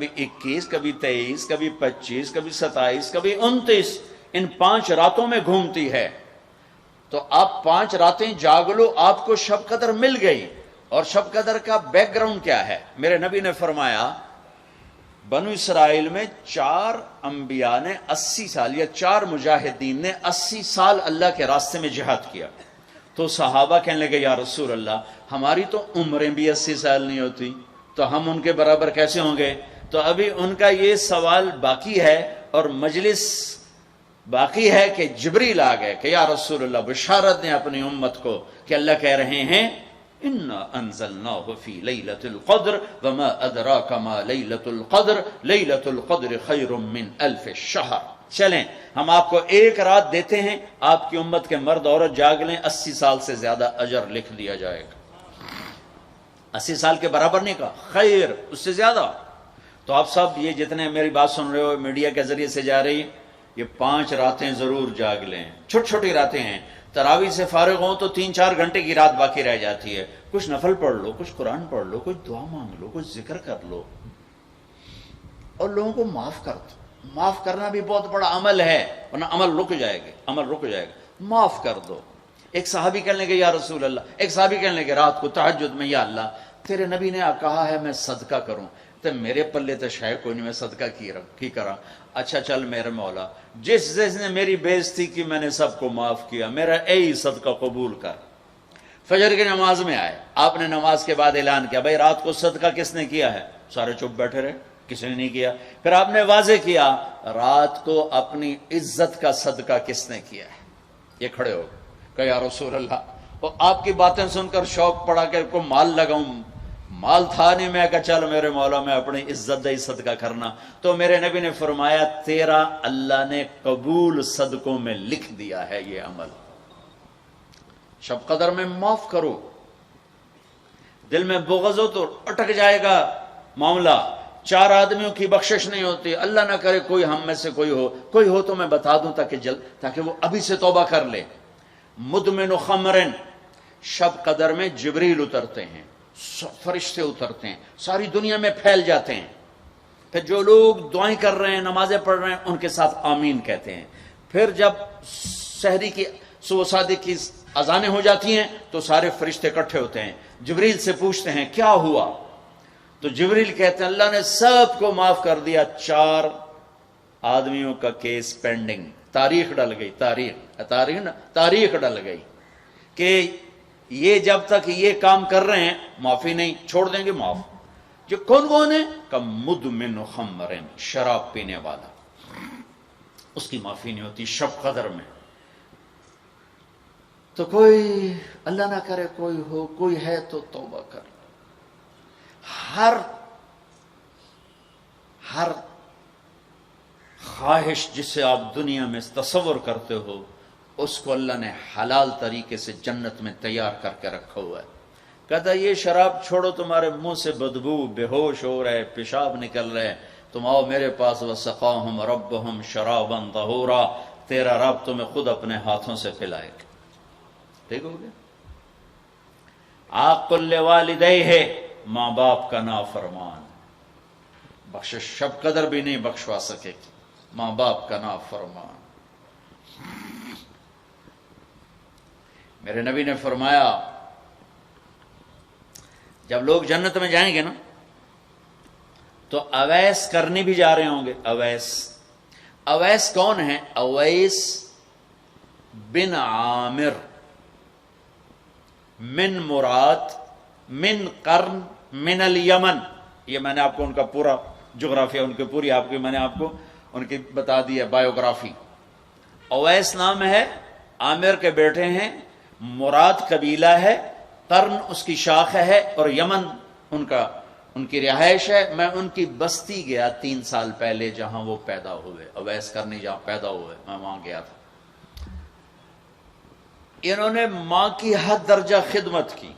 کبھی 21 کبھی 23 کبھی 25 کبھی 27 کبھی 29 ان 5 راتوں میں گھومتی ہے. تو آپ 5 راتیں جاگ لو, آپ کو شب قدر مل گئی. اور شب قدر کا بیک گراؤنڈ کیا ہے؟ میرے نبی نے فرمایا بنو اسرائیل میں 4 انبیاء نے 80 سال یا 4 مجاہدین نے 80 سال اللہ کے راستے میں جہاد کیا. تو صحابہ کہنے لگے یا رسول اللہ ہماری تو عمریں بھی 80 سال نہیں ہوتی, تو ہم ان کے برابر کیسے ہوں گے؟ تو ابھی ان کا یہ سوال باقی ہے اور مجلس باقی ہے کہ جبریل آ گئے کہ یا رسول اللہ بشارت دیں اپنی امت کو کہ اللہ کہہ رہے ہیں اِنَّا أَنزَلْنَاهُ فِي لَيْلَةِ الْقَدْرِ وَمَا أَدْرَاكَ مَا لَيْلَةُ الْقَدْرِ لَيْلَةُ الْقَدْرِ خَيْرٌ مِّنْ أَلْفِ الشَّهْرِ. چلیں ہم آپ کو ایک رات دیتے ہیں, آپ کی امت کے مرد عورت جاگ لیں, 80 سال سے زیادہ اجر لکھ دیا جائے گا. 80 سال کے برابر نہیں کہا, خیر اس سے زیادہ. تو آپ سب یہ جتنے میری بات سن رہے ہو میڈیا کے ذریعے سے جا رہی, یہ 5 راتیں ضرور جاگ لیں. چھوٹی چھوٹی راتیں ہیں, تراویح سے فارغ ہوں تو 3-4 گھنٹے کی رات باقی رہ جاتی ہے. کچھ نفل پڑھ لو, کچھ قرآن پڑھ لو, کچھ دعا مانگ لو, کچھ ذکر کر لو, اور لوگوں کو معاف کر دو. معاف کرنا بھی بہت بڑا عمل ہے, ورنہ عمل رک جائے گا. معاف کر دو. ایک صحابی کہنے لگے یا رسول اللہ, ایک صحابی کہنے لگے رات کو تہجد میں یا اللہ تیرے نبی نے کہا ہے میں صدقہ کروں, تو میرے پلے تو شاید کوئی نہیں, میں صدقہ کی کرا. اچھا چل میرے مولا, جس نے میری بے عزتی کی میں نے سب کو معاف کیا, میرا اے صدقہ قبول کر. فجر کی نماز میں آئے, آپ نے نماز کے بعد اعلان کیا بھائی رات کو صدقہ کس نے کیا ہے؟ سارے چپ بیٹھے رہے, کسی نے نہیں کیا. پھر آپ نے واضح کیا رات کو اپنی عزت کا صدقہ کس نے کیا ہے؟ یہ کھڑے ہو کہ یا رسول اللہ, اور آپ کی باتیں سن کر شوق پڑا کہ کو مال لگاؤں. مال تھا نہیں, میں کہا چل میرے مولا میں اپنی عزت دے صدقہ کرنا. تو میرے نبی نے فرمایا تیرا اللہ نے قبول صدقوں میں لکھ دیا ہے یہ عمل. شب قدر میں معاف کرو. دل میں بغض ہو تو اٹک جائے گا معاملہ. 4 آدمیوں کی بخشش نہیں ہوتی, اللہ نہ کرے کوئی ہم میں سے کوئی ہو تو میں بتا دوں تاکہ وہ ابھی سے توبہ کر لے. مدمن خمرن, شب قدر میں جبریل اترتے ہیں, فرشتے اترتے ہیں, ساری دنیا میں پھیل جاتے ہیں. پھر جو لوگ دعائیں کر رہے ہیں نمازیں پڑھ رہے ہیں ان کے ساتھ آمین کہتے ہیں. پھر جب سحری کی صبح صادق کی اذانیں ہو جاتی ہیں تو سارے فرشتے اکٹھے ہوتے ہیں, جبریل سے پوچھتے ہیں کیا ہوا؟ تو جبریل کہتے ہیں اللہ نے سب کو معاف کر دیا, 4 آدمیوں کا کیس پینڈنگ. تاریخ ڈل گئی, تاریخ ڈل گئی کہ یہ جب تک یہ کام کر رہے ہیں معافی نہیں, چھوڑ دیں گے معاف. جو کون ہے کہ مدمن خمرن, شراب پینے والا, اس کی معافی نہیں ہوتی شب قدر میں. تو کوئی اللہ نہ کرے کوئی ہے تو توبہ کر. ہر خواہش جسے آپ دنیا میں تصور کرتے ہو اس کو اللہ نے حلال طریقے سے جنت میں تیار کر کے رکھا ہوا ہے. کہتا یہ شراب چھوڑو, تمہارے منہ سے بدبو, بے ہوش ہو رہے, پیشاب نکل رہے, تم آؤ میرے پاس. وسقاہم ربہم شرابا طہورا, تیرا رب تمہیں خود اپنے ہاتھوں سے پلائے گا. ٹھیک ہو گیا. عاق لوالدیہ, ماں باپ کا نافرمان, بخشش شب قدر بھی نہیں بخشوا سکے گی, ماں باپ کا نافرمان. میرے نبی نے فرمایا جب لوگ جنت میں جائیں گے نا تو اویس کرنے بھی جا رہے ہوں گے. اویس کون ہے؟ اویس بن عامر من مراد من قرن من الیمن. یہ میں نے آپ کو ان کا پورا جغرافیہ, ان کی پوری آپ کی میں نے آپ کو ان کی بتا دی ہے بایوگرافی. اویس نام ہے, عامر کے بیٹے ہیں, مراد قبیلہ ہے, قرن اس کی شاخ ہے, اور یمن ان کی رہائش ہے. میں ان کی بستی گیا 3 سال پہلے جہاں وہ پیدا ہوئے, اویس کرنی جہاں پیدا ہوئے, میں وہاں گیا تھا. انہوں نے ماں کی حد درجہ خدمت کی,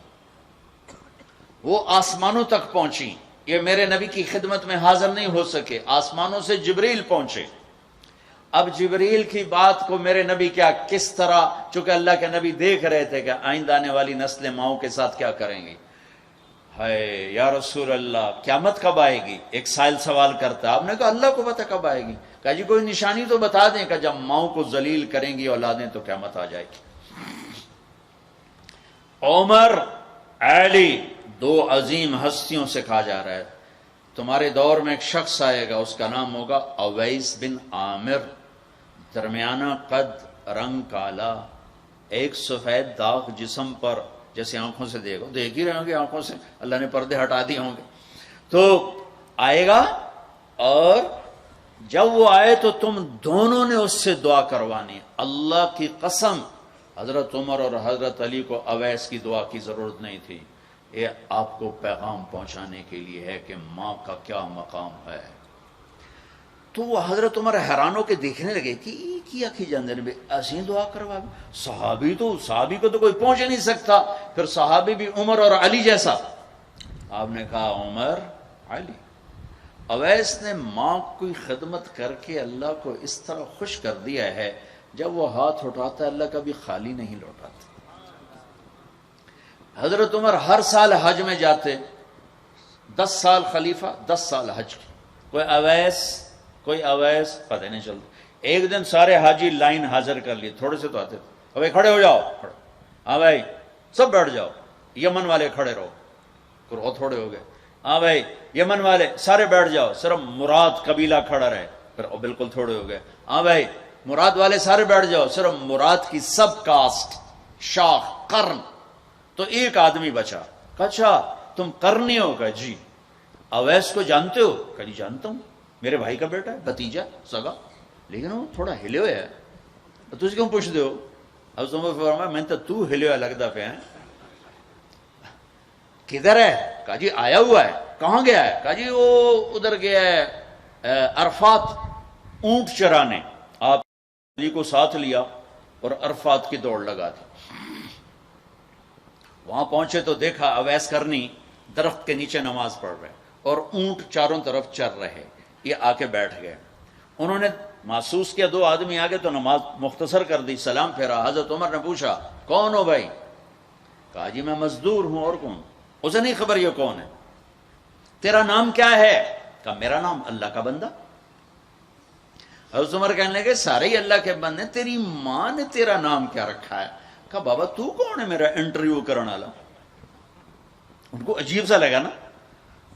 وہ آسمانوں تک پہنچی. یہ میرے نبی کی خدمت میں حاضر نہیں ہو سکے, آسمانوں سے جبریل پہنچے. اب جبریل کی بات کو میرے نبی کس طرح, چونکہ اللہ کے نبی دیکھ رہے تھے کہ آئندہ آنے والی نسلیں ماؤں کے ساتھ کیا کریں گی. ہے یا رسول اللہ قیامت کب آئے گی؟ ایک سائل سوال کرتا ہے. آپ نے کہا اللہ کو پتہ کب آئے گی. کہا جی کوئی نشانی تو بتا دیں. کہ جب ماؤں کو ذلیل کریں گی اولادیں تو قیامت آ جائے گی. عمر علی دو عظیم ہستیوں سے کہا جا رہا ہے تمہارے دور میں ایک شخص آئے گا, اس کا نام ہوگا اویس بن عامر, درمیانہ قد, رنگ کالا, ایک سفید داغ جسم پر, جیسے آنکھوں سے دیکھو, دیکھ ہی رہے ہوں گے آنکھوں سے, اللہ نے پردے ہٹا دیے ہوں گے. تو آئے گا اور جب وہ آئے تو تم دونوں نے اس سے دعا کروانی. اللہ کی قسم حضرت عمر اور حضرت علی کو اویس کی دعا کی ضرورت نہیں تھی. یہ آپ کو پیغام پہنچانے کے لیے ہے کہ ماں کا کیا مقام ہے. تو وہ حضرت عمر حیران ہو کے دیکھنے لگے کہ کیا کی جاندے نے ایسی دعا کروا. صحابی کو تو کوئی پہنچ نہیں سکتا, پھر صحابی بھی عمر اور علی جیسا. آپ نے کہا عمر علی. اویس نے ماں کی خدمت کر کے اللہ کو اس طرح خوش کر دیا ہے, جب وہ ہاتھ اٹھاتا ہے اللہ کبھی خالی نہیں لوٹاتا. حضرت عمر ہر سال حج میں جاتے, 10 سال خلیفہ 10 سال حج کی. کوئی اویس پتہ نہیں چلتا. ایک دن سارے حاجی لائن حاضر کر لیے, تھوڑے سے تو آتے تھے. بھائی کھڑے ہو جاؤ, ہاں بھائی سب بیٹھ جاؤ. یمن والے کھڑے رہو, اور تھوڑے ہو گئے. ہاں بھائی یمن والے سارے بیٹھ جاؤ, صرف مراد قبیلہ کھڑا رہے, پھر بالکل تھوڑے ہو گئے. ہاں بھائی مراد والے سارے بیٹھ جاؤ, صرف مراد کی سب کاسٹ, شاخ, قرن, تو ایک آدمی بچا. اچھا تم قرنی ہو؟ کہ جی. اویس کو جانتے ہو؟ کہ جی جانتا ہوں, میرے بھائی کا بیٹا ہے, بھتیجا سگا, لیکن وہ تھوڑا ہلے ہوئے ہے, تجھے کیوں پوچھ دے ہو؟ اب تم فرمایا میں تو ہلے ہوا لگتا پہ ہیں. کدھر ہے؟ کہا جی آیا ہوا ہے. کہاں گیا ہے؟ کہا جی وہ ادھر گیا ہے عرفات اونٹ چرانے. آپ علی کو ساتھ لیا اور عرفات کی دوڑ لگا دی. وہاں پہنچے تو دیکھا اویس کرنی درخت کے نیچے نماز پڑھ رہے اور اونٹ چاروں طرف چر رہے. یہ آ کے بیٹھ گئے. انہوں نے محسوس کیا 2 آدمی آ گئے تو نماز مختصر کر دی, سلام پھیرا. حضرت عمر نے پوچھا کون ہو بھائی؟ کہا جی میں مزدور ہوں. اور کون؟ اسے نہیں خبر یہ کون ہے. تیرا نام کیا ہے؟ کہا میرا نام اللہ کا بندہ. حضرت عمر کہنے لگے سارے ہی اللہ کے بندے, تیری ماں نے تیرا نام کیا رکھا ہے؟ کہا بابا تو کون ہے میرا انٹرویو کرنے والا؟ ان کو عجیب سا لگا نا.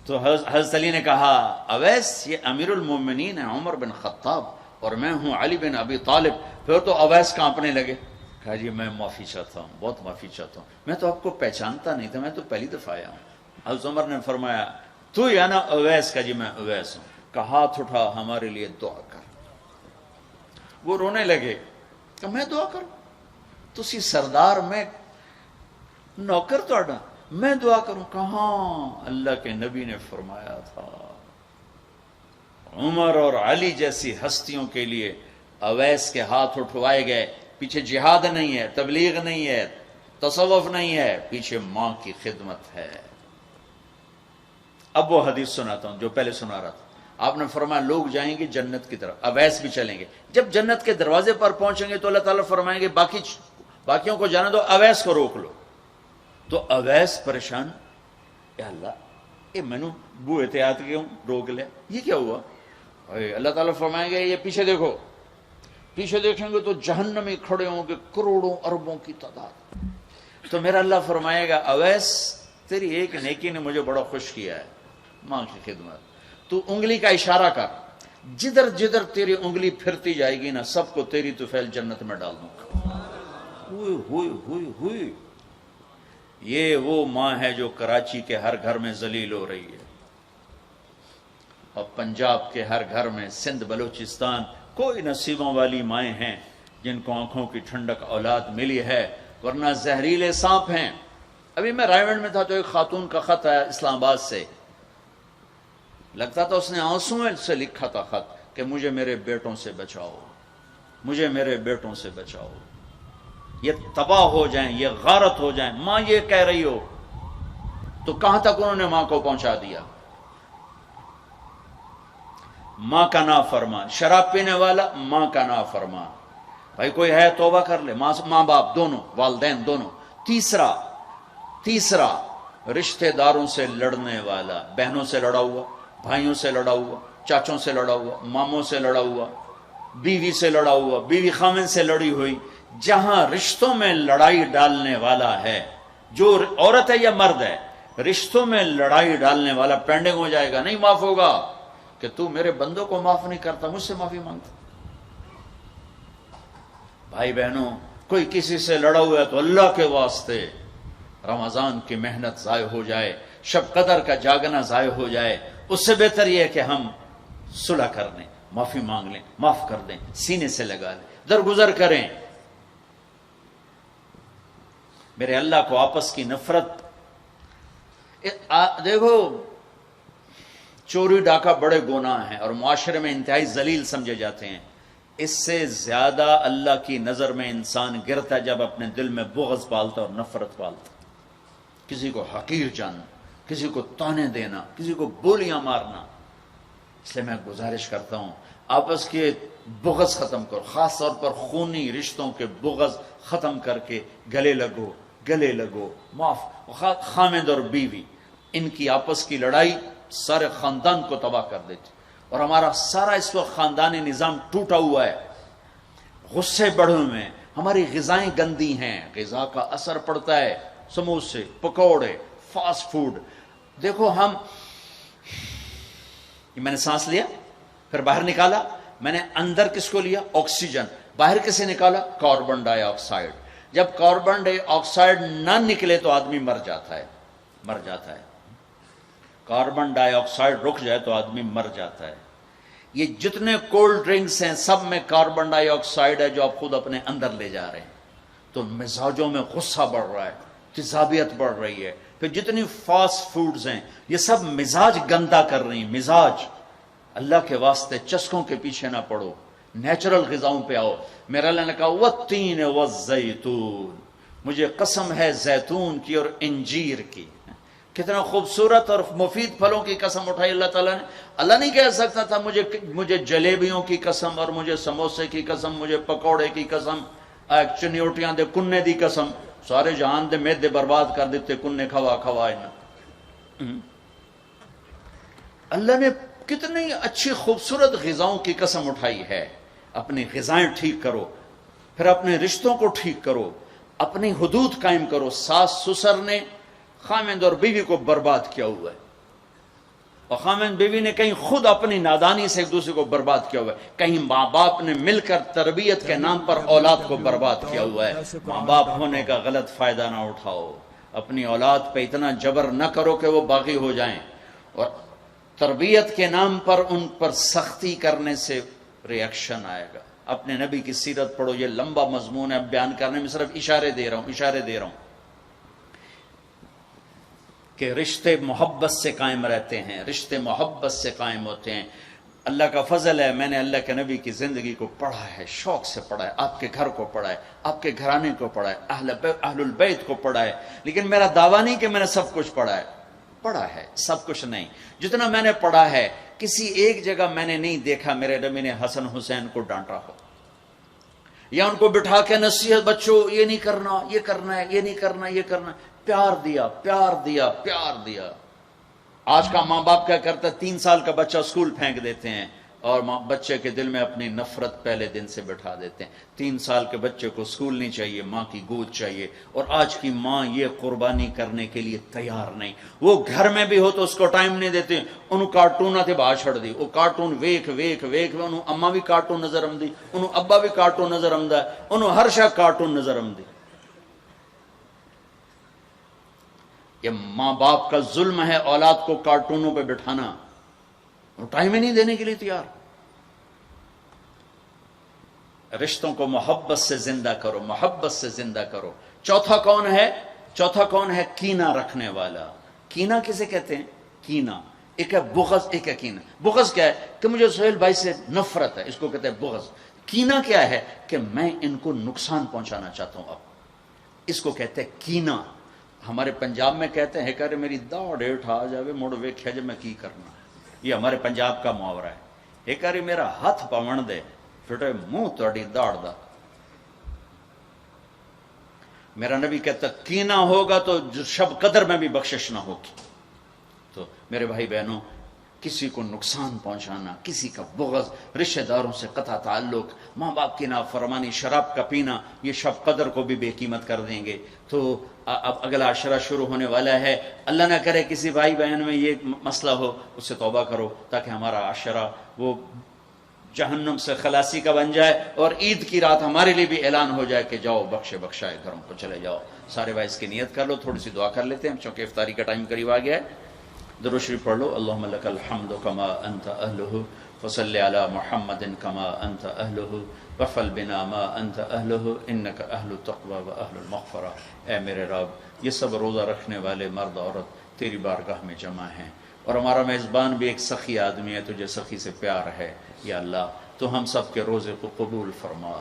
تو حضرت علی نے کہا اویس یہ امیر المومنین ہے عمر بن خطاب اور میں ہوں علی بن ابی طالب. پھر تو اویس کانپنے لگے. کہا جی میں معافی چاہتا ہوں, بہت معافی چاہتا ہوں, میں تو آپ کو پہچانتا نہیں تھا, میں تو پہلی دفعہ آیا ہوں. حضرت عمر نے فرمایا تو یا نا اویس؟ کا جی میں اویس ہوں. کہا ہاتھ اٹھا ہمارے لیے دعا کر. وہ رونے لگے کہ میں دعا کروں؟ تسی سردار, میں نوکر توڑا, میں دعا کروں؟ کہاں اللہ کے نبی نے فرمایا تھا عمر اور علی جیسی ہستیوں کے لیے اویس کے ہاتھ اٹھوائے گئے. پیچھے جہاد نہیں ہے, تبلیغ نہیں ہے, تصوف نہیں ہے, پیچھے ماں کی خدمت ہے. اب وہ حدیث سناتا ہوں جو پہلے سنا رہا تھا. آپ نے فرمایا لوگ جائیں گے جنت کی طرف, اویس بھی چلیں گے. جب جنت کے دروازے پر پہنچیں گے تو اللہ تعالیٰ فرمائیں گے باقیوں کو جانے دو, اویس کو روک لو. تو اویس پریشان, اے اللہ اے میں نے بو احتیاط کیوں روک لیا, یہ کیا ہوا؟ اللہ تعالیٰ فرمائیں گے یہ پیچھے دیکھو. پیچھے دیکھیں گے تو جہنم میں کھڑے ہوں گے کروڑوں اربوں کی تعداد. تو میرا اللہ فرمائے گا اویس تیری ایک نیکی نے مجھے بڑا خوش کیا ہے, ماں کی خدمت. تو انگلی کا اشارہ کر, جدھر جدھر تیری انگلی پھرتی جائے گی نا سب کو تیری طفیل جنت میں ڈال دوں گا. ہوئی یہ وہ ماں ہے جو کراچی کے ہر گھر میں ذلیل ہو رہی ہے, اور پنجاب کے ہر گھر میں, سندھ بلوچستان کوئی نصیبوں والی مائیں ہیں جن کو آنکھوں کی ٹھنڈک اولاد ملی ہے, ورنہ زہریلے سانپ ہیں. ابھی میں رائے گنج میں تھا تو ایک خاتون کا خط آیا اسلام آباد سے, لگتا تھا اس نے آنسوں سے لکھا تھا خط کہ مجھے میرے بیٹوں سے بچاؤ, مجھے میرے بیٹوں سے بچاؤ, یہ تباہ ہو جائیں, یہ غارت ہو جائیں. ماں یہ کہہ رہی ہو تو کہاں تک انہوں نے ماں کو پہنچا دیا؟ ماں کا نافرمان, شراب پینے والا ماں کا نافرمان. بھائی کوئی ہے توبہ کر لے, ماں باپ دونوں, والدین دونوں. تیسرا رشتہ داروں سے لڑنے والا، بہنوں سے لڑا ہوا، بھائیوں سے لڑا ہوا، چاچوں سے لڑا ہوا، ماموں سے لڑا ہوا، بیوی سے لڑا ہوا، بیوی خامن سے لڑی ہوئی، جہاں رشتوں میں لڑائی ڈالنے والا ہے، جو عورت ہے یا مرد ہے، رشتوں میں لڑائی ڈالنے والا پینڈنگ ہو جائے گا، نہیں معاف ہوگا کہ تو میرے بندوں کو معاف نہیں کرتا، مجھ سے معافی مانگتا۔ بھائی بہنوں، کوئی کسی سے لڑا ہوا ہے تو اللہ کے واسطے رمضان کی محنت ضائع ہو جائے، شب قدر کا جاگنا ضائع ہو جائے، اس سے بہتر یہ ہے کہ ہم صلح کر لیں، معافی مانگ لیں، معاف کر دیں، سینے سے لگا لیں، درگزر کریں۔ میرے اللہ کو آپس کی نفرت، دیکھو چوری ڈاکہ بڑے گناہ ہیں اور معاشرے میں انتہائی ذلیل سمجھے جاتے ہیں، اس سے زیادہ اللہ کی نظر میں انسان گرتا ہے جب اپنے دل میں بغض پالتا اور نفرت پالتا، کسی کو حقیر جاننا، کسی کو تانے دینا، کسی کو بولیاں مارنا۔ اس لیے میں گزارش کرتا ہوں آپس کے بغض ختم کرو، خاص طور پر خونی رشتوں کے بغض ختم کر کے گلے لگو، گلے لگو، معاف۔ خامد اور بیوی، ان کی آپس کی لڑائی سارے خاندان کو تباہ کر دیتی، اور ہمارا سارا اس وقت خاندانی نظام ٹوٹا ہوا ہے، غصے بڑھے ہوئے ہیں، ہماری غذائیں گندی ہیں، غذا کا اثر پڑتا ہے، سموسے، پکوڑے، فاسٹ فوڈ۔ دیکھو ہم، میں نے سانس لیا پھر باہر نکالا، میں نے اندر کس کو لیا؟ آکسیجن، باہر کسے نکالا؟ کاربن ڈائی آکسائڈ۔ جب کاربن ڈائی آکسائڈ نہ نکلے تو آدمی مر جاتا ہے، مر جاتا ہے۔ کاربن ڈائی آکسائڈ رک جائے تو آدمی مر جاتا ہے۔ یہ جتنے کولڈ ڈرنکس ہیں سب میں کاربن ڈائی آکسائڈ ہے جو آپ خود اپنے اندر لے جا رہے ہیں، تو مزاجوں میں غصہ بڑھ رہا ہے، تیزابیت بڑھ رہی ہے۔ پھر جتنی فاسٹ فوڈز ہیں یہ سب مزاج گندا کر رہی ہیں، مزاج۔ اللہ کے واسطے چسکوں کے پیچھے نہ پڑو، نیچرل غذاؤں پہ آؤ۔ میرا اللہ نے کہا والتین والزیتون، مجھے قسم ہے زیتون کی اور انجیر کی۔ کتنا خوبصورت اور مفید پھلوں کی قسم اٹھائی اللہ تعالیٰ نے۔ اللہ نہیں کہہ سکتا تھا مجھے جلیبیوں کی قسم اور مجھے سموسے کی قسم، مجھے پکوڑے کی قسم، چنیوٹیاں دے کنے دی قسم، سارے جہان دے میدے برباد کر دیتے کنے کھوا کھوا۔ اللہ نے کتنی اچھی خوبصورت غذاؤں کی قسم اٹھائی ہے۔ اپنی غذائیں ٹھیک کرو، پھر اپنے رشتوں کو ٹھیک کرو، اپنی حدود قائم کرو۔ ساس سسر نے خامند اور بیوی کو برباد کیا ہوا ہے، اور خامند بیوی نے کہیں خود اپنی نادانی سے ایک دوسرے کو برباد کیا ہوا ہے، کہیں ماں باپ نے مل کر تربیت کے نام پر اولاد کو برباد کیا ہوا ہے۔ ماں باپ ہونے کا غلط فائدہ نہ اٹھاؤ، اپنی اولاد پہ اتنا جبر نہ کرو کہ وہ باغی ہو جائیں، اور تربیت کے نام پر ان پر سختی کرنے سے ریاکشن آئے گا۔ اپنے نبی کی سیرت پڑھو، یہ لمبا مضمون ہے، بیان کرنے میں صرف اشارے دے رہا ہوں کہ رشتے محبت سے قائم رہتے ہیں، رشتے محبت سے قائم ہوتے ہیں۔ اللہ کا فضل ہے، میں نے اللہ کے نبی کی زندگی کو پڑھا ہے، شوق سے پڑھا ہے، آپ کے گھر کو پڑھا ہے، آپ کے گھرانے کو پڑھا ہے، اہل البیت کو پڑھا ہے، لیکن میرا دعویٰ نہیں کہ میں نے سب کچھ پڑھا ہے، سب کچھ نہیں۔ جتنا میں نے پڑھا ہے کسی ایک جگہ میں نے نہیں دیکھا میرے نبی نے حسن حسین کو ڈانٹا ہو، یا ان کو بٹھا کے نصیحت، بچوں یہ نہیں کرنا، یہ کرنا ہے، یہ نہیں کرنا، یہ کرنا ہے۔ پیار دیا، پیار دیا، پیار دیا۔ آج کا ماں باپ کیا کرتا ہے، 3 سال کا بچہ اسکول پھینک دیتے ہیں اور بچے کے دل میں اپنی نفرت پہلے دن سے بٹھا دیتے ہیں۔ 3 سال کے بچے کو اسکول نہیں چاہیے، ماں کی گود چاہیے، اور آج کی ماں یہ قربانی کرنے کے لیے تیار نہیں۔ وہ گھر میں بھی ہو تو اس کو ٹائم نہیں دیتے، انہوں کارٹون تے باہر چھڑ دی، وہ کارٹون ویکھ انہوں اما بھی کارٹون نظر آمدی، انہوں ابا بھی کارٹون نظر آمدا ہے، انہوں ہر شے کارٹون نظر آمدی۔ یہ ماں باپ کا ظلم ہے اولاد کو کارٹونوں پہ بٹھانا، ٹائم ہی نہیں دینے کے لیے تیار۔ رشتوں کو محبت سے زندہ کرو، محبت سے زندہ کرو۔ چوتھا کون ہے؟ کینہ رکھنے والا۔ کینہ کسے کہتے ہیں؟ کینہ ایک ہے بغض، ایک ہے کینہ۔ بغض کیا ہے؟ کہ مجھے سہیل بھائی سے نفرت ہے، اس کو کہتے ہیں بغض۔ کینہ کیا ہے؟ کہ میں ان کو نقصان پہنچانا چاہتا ہوں، اب اس کو کہتے ہیں کینہ۔ ہمارے پنجاب میں کہتے ہیں کہ میری داڑھ ہیٹھ آ جاوے مڑ ویکھیا جے میں کی کرنا، یہ ہمارے پنجاب کا محاورہ ہے۔ ایک باری میرا ہاتھ پون دے پھٹے منہ تہاڈی داڑھ دا۔ میرا نبی کہتا کینہ ہوگا تو شب قدر میں بھی بخشش نہ ہوگی. تو میرے بھائی بہنوں، کسی کو نقصان پہنچانا، کسی کا بغض، رشتہ داروں سے قطع تعلق، ماں باپ کی نافرمانی، شراب کا پینا، یہ شب قدر کو بھی بے قیمت کر دیں گے. تو اب اگلا عشرہ شروع ہونے والا ہے. اللہ نہ کرے کسی بھائی بہن میں یہ مسئلہ ہو، اس سے توبہ کرو تاکہ ہمارا عشرہ وہ جہنم سے خلاصی کا بن جائے، اور عید کی رات ہمارے لیے بھی اعلان ہو جائے کہ جاؤ بخشے بخشائے گھروں کو چلے جاؤ. سارے بھائی اس کی نیت کر لو. تھوڑی سی دعا کر لیتے ہیں چونکہ افطاری کا ٹائم قریب آ گیا ہے. درود شریف پڑھ لو. اللہم لک الحمد کما انت اہلہ وصلی علی محمد کما انت اہلہ وفعل بنا ما انت اہلہ انک اہل التقوی و اہل المغفرہ. اے میرے رب، یہ سب روزہ رکھنے والے مرد عورت تیری بارگاہ میں جمع ہیں، اور ہمارا میزبان بھی ایک سخی آدمی ہے، تجھے سخی سے پیار ہے. یا اللہ تو ہم سب کے روزے کو قبول فرما،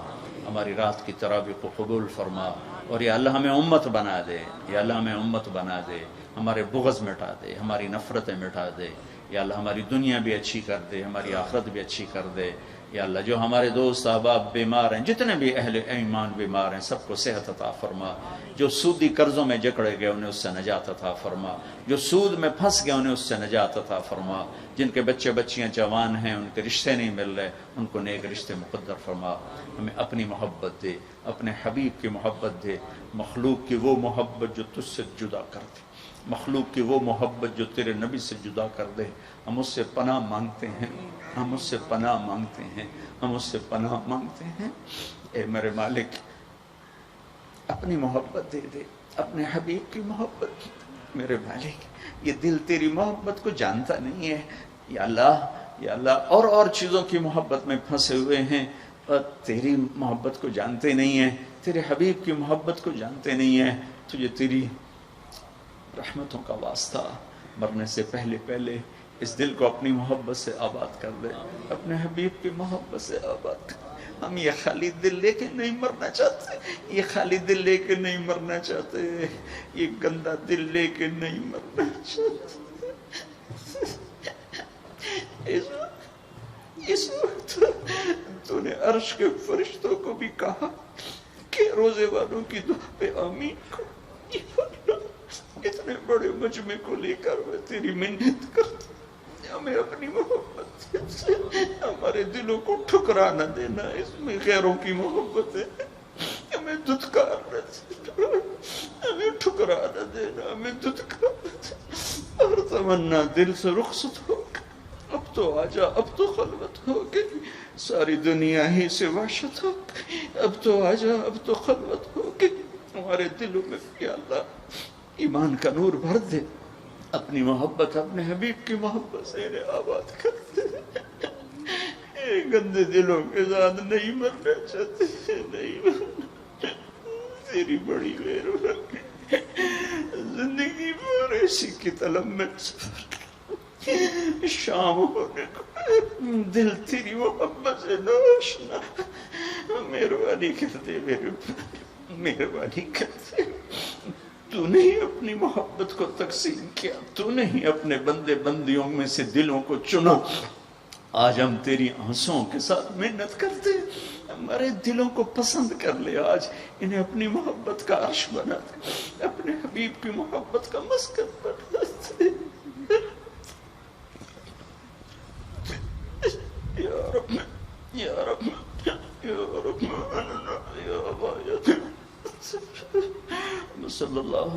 ہماری رات کی تراویح کو قبول فرما، اور یا اللہ ہمیں امت بنا دے. یا اللہ ہمیں امت بنا دے، ہمارے بغض مٹا دے، ہماری نفرتیں مٹا دے. یا اللہ ہماری دنیا بھی اچھی کر دے، ہماری آخرت بھی اچھی کر دے. یا اللہ جو ہمارے دوست احباب بیمار ہیں، جتنے بھی اہل ایمان بیمار ہیں، سب کو صحت عطا فرما. جو سودی قرضوں میں جکڑے گئے انہیں اس سے نجات عطا فرما. جو سود میں پھنس گئے انہیں اس سے نجات عطا فرما. جن کے بچے بچیاں جوان ہیں، ان کے رشتے نہیں مل رہے، ان کو نیک رشتے مقدر فرما. ہمیں اپنی محبت دے، اپنے حبیب کی محبت دے، مخلوق کی وہ محبت جو تجھ سے جدا کر دے، مخلوق کی وہ محبت جو تیرے نبی سے جدا کر دے. ہم اس سے پناہ مانگتے ہیں، ہم اس سے پناہ مانگتے ہیں، ہم اس سے پناہ مانگتے ہیں. اے میرے مالک، اپنی محبت دے دے، اپنے حبیب کی محبت. میرے مالک، یہ دل تیری محبت کو جانتا نہیں ہے. یا اللہ اور چیزوں کی محبت میں پھنسے ہوئے ہیں، اور تیری محبت کو جانتے نہیں ہیں، تیرے حبیب کی محبت کو جانتے نہیں ہیں. تجھے تیری رحمتوں کا واسطہ، مرنے سے پہلے اس دل کو اپنی محبت سے آباد کر دے، اپنے حبیب کی محبت سے آباد کر. ہم یہ خالی دل لے کے نہیں مرنا چاہتے، یہ خالی دل لے کے نہیں مرنا چاہتے، یہ گندا دل لے کے نہیں مرنا چاہتے. اس وقت تو نے عرش کے فرشتوں کو بھی کہا کہ روزے والوں کی دعا پہ آمین کو. اتنے بڑے مجمع کو لے کر میں تیری منت کرتا، ہمیں اپنی محبت سے ہمارے دلوں کو ٹھکرا نہ دینا. اس میں غیروں کی محبت ہے، ہمیں دھتکار نہ دینا، ہمیں ٹھکرا نہ دینا، ہمیں دھتکار نہ دینا. اور تمنا دل سے رخصت ہو گئی. اب تو آجا، اب تو خلوت ہو گئی، ساری دنیا ہی سے وحشت ہو گئی. اب تو آجا، اب تو خلوت ہو گئی. ہمارے دلوں میں یا اللہ ایمان کا نور بھر دے، اپنی محبت، اپنے حبیب کی محبت سے انہیں آباد کر دے. گندے دلوں کے ساتھ نہیں مرنا چاہتے، نہیں مرنا. تیری بڑی مہربانی، زندگی بھر ایسی کی طلب میں شام ہونے کو دل تیری محبت سے نوشنا. مہربانی کر دے، مہربانی کر دے. تو نہیں اپنی محبت کو تقسیم کیا، تو نہیں اپنے بندے بندیوں میں سے دلوں کو چنا. آج ہم تیری آنسوں کے ساتھ محنت کرتے، ہمارے دلوں کو پسند کر لے. آج انہیں اپنی محبت کا عرش بنا دے، اپنے حبیب کی محبت کا مسکن بنا دے. یا رب، یا رب، یا رب، یا رب. صلی اللہ